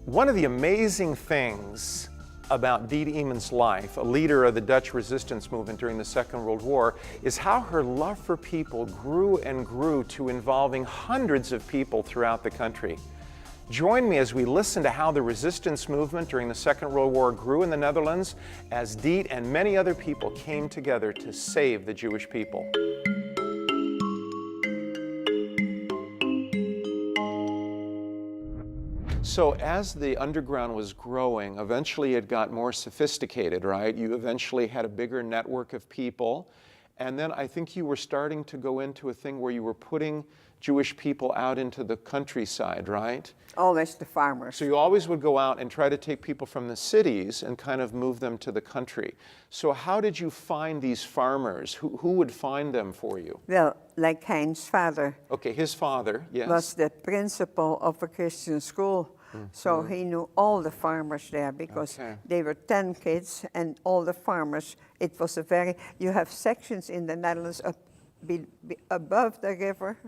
One of the amazing things about Diet Eman's life, a leader of the Dutch resistance movement during the Second World War, is how her love for people grew and grew to involving hundreds of people throughout the country. Join me as we listen to how the resistance movement during the Second World War grew in the Netherlands as Diet and many other people came together to save the Jewish people. So as the underground was growing, eventually it got more sophisticated, right? You eventually had a bigger network of people. And then I think you were starting to go into a thing where you were putting Jewish people out into the countryside, right? Always the farmers. So you always would go out and try to take people from the cities and kind of move them to the country. So how did you find these farmers? Who would find them for you? Well, like Hein's father. Okay, his father, yes. Was the principal of a Christian school. So he knew all the farmers there because they were 10 kids and all the farmers. It was a very, you have sections in the Netherlands above the river,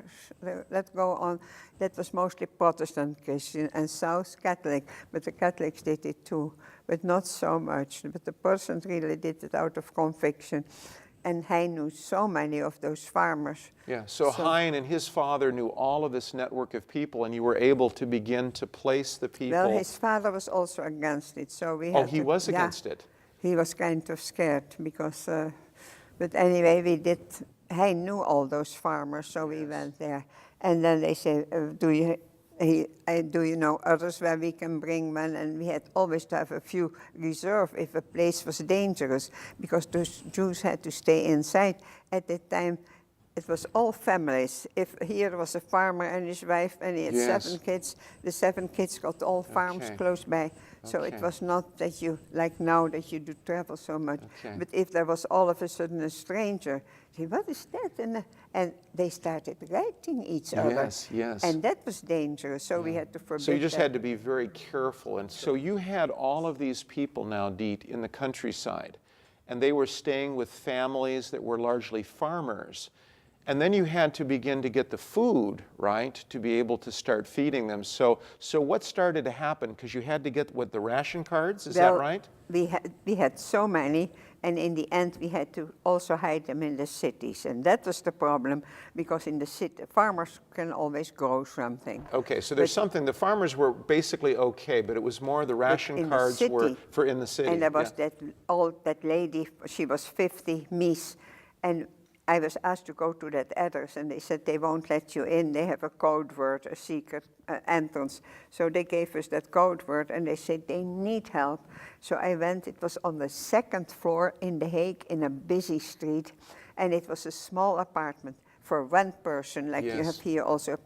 let's go on, that was mostly Protestant Christian and South Catholic, but the Catholics did it too, but not so much. But the Protestants really did it out of conviction. And Hein knew so many of those farmers. Yeah, so Hein and his father knew all of this network of people, and you were able to begin to place the people. Well, his father was also against it, so we had Oh, he was against it? He was kind of scared because, but anyway, we did, Hein knew all those farmers, so we went there. And then they said, do you know others where we can bring men? And we had always to have a few reserve if a place was dangerous, because those Jews had to stay inside. At that time, it was all families. If here was a farmer and his wife, and he had 7 kids, the 7 kids got all farms close by. So it was not that you, like now, that you do travel so much. But if there was all of a sudden a stranger, say, what is that? And they started writing each other. Yes, yes. And that was dangerous, so we had to forbid So you just that. had to be very careful. And so you had all of these people now, Diet, in the countryside, and they were staying with families that were largely farmers. And then you had to begin to get the food, right, to be able to start feeding them. So what started to happen? Because you had to get, what, the ration cards, is that right? We had so many, and in the end we had to also hide them in the cities. And that was the problem, because in the city, farmers can always grow something. Okay, so there's something, the farmers were basically okay, but it was more the ration cards were for in the city. And there was that lady, she was 50, Mies, and I was asked to go to that address, and they said they won't let you in. They have a code word, a secret entrance. So they gave us that code word, and they said they need help. So I went. It was on the 2nd floor in The Hague, in a busy street, and it was a small apartment for one person, like you have here also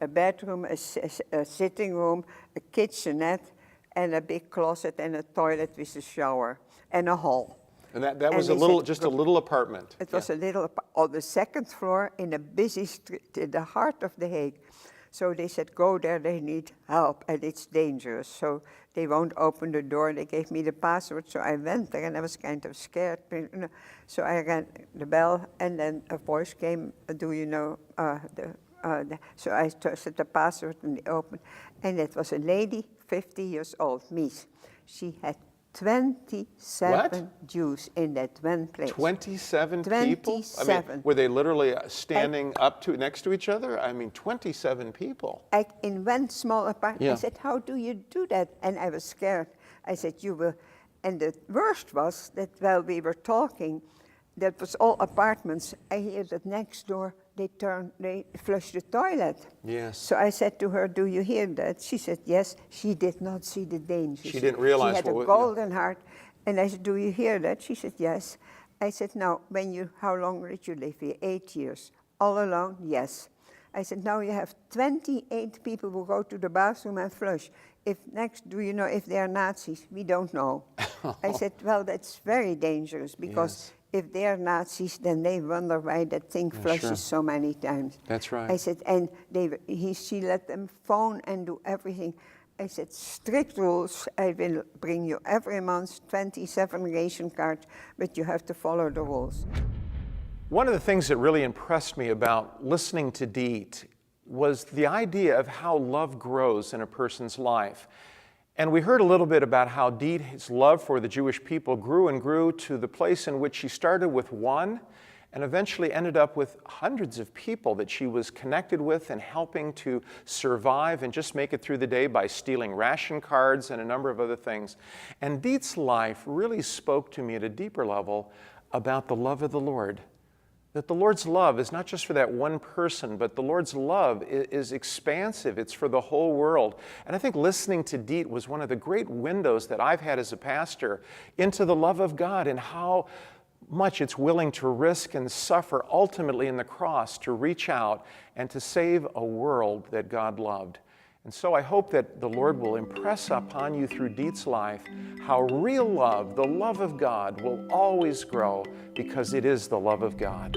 a bedroom, a sitting room, a kitchenette, and a big closet, and a toilet with a shower, and a hall. And that was just a little apartment. It was a little, on the 2nd floor in a busy street, in the heart of The Hague. So they said, go there, they need help, and it's dangerous. So they won't open the door. They gave me the password, so I went there, and I was kind of scared. So I rang the bell, and then a voice came, do you know, so I said the password, and they opened. And it was a lady, 50 years old, Mies. She had 27 Jews in that one place. 27 people? I mean, were they literally standing next to each other? I mean, 27 people. In one small apartment. I said, how do you do that? And I was scared. I said, you will. And the worst was that while we were talking, that was all apartments. I hear that next door they flush the toilet. Yes. So I said to her, do you hear that? She said, yes. She did not see the danger. She didn't realize what She had a golden heart. And I said, do you hear that? She said, yes. I said, now, how long did you live here? 8 years. All alone? Yes. I said, now you have 28 people who go to the bathroom and flush. Do you know if they are Nazis? We don't know. I said, well, that's very dangerous, because if they're Nazis, then they wonder why that thing flushes so many times. That's right. I said, and she let them phone and do everything. I said, strict rules. I will bring you every month 27 ration cards, but you have to follow the rules. One of the things that really impressed me about listening to Diet was the idea of how love grows in a person's life. And we heard a little bit about how Diet's love for the Jewish people grew and grew to the place in which she started with one and eventually ended up with hundreds of people that she was connected with and helping to survive and just make it through the day by stealing ration cards and a number of other things. And Diet's life really spoke to me at a deeper level about the love of the Lord. That the Lord's love is not just for that one person, but the Lord's love is expansive. It's for the whole world. And I think listening to Diet was one of the great windows that I've had as a pastor into the love of God and how much it's willing to risk and suffer ultimately in the cross to reach out and to save a world that God loved. And so I hope that the Lord will impress upon you through Diet's life how real love, the love of God, will always grow because it is the love of God.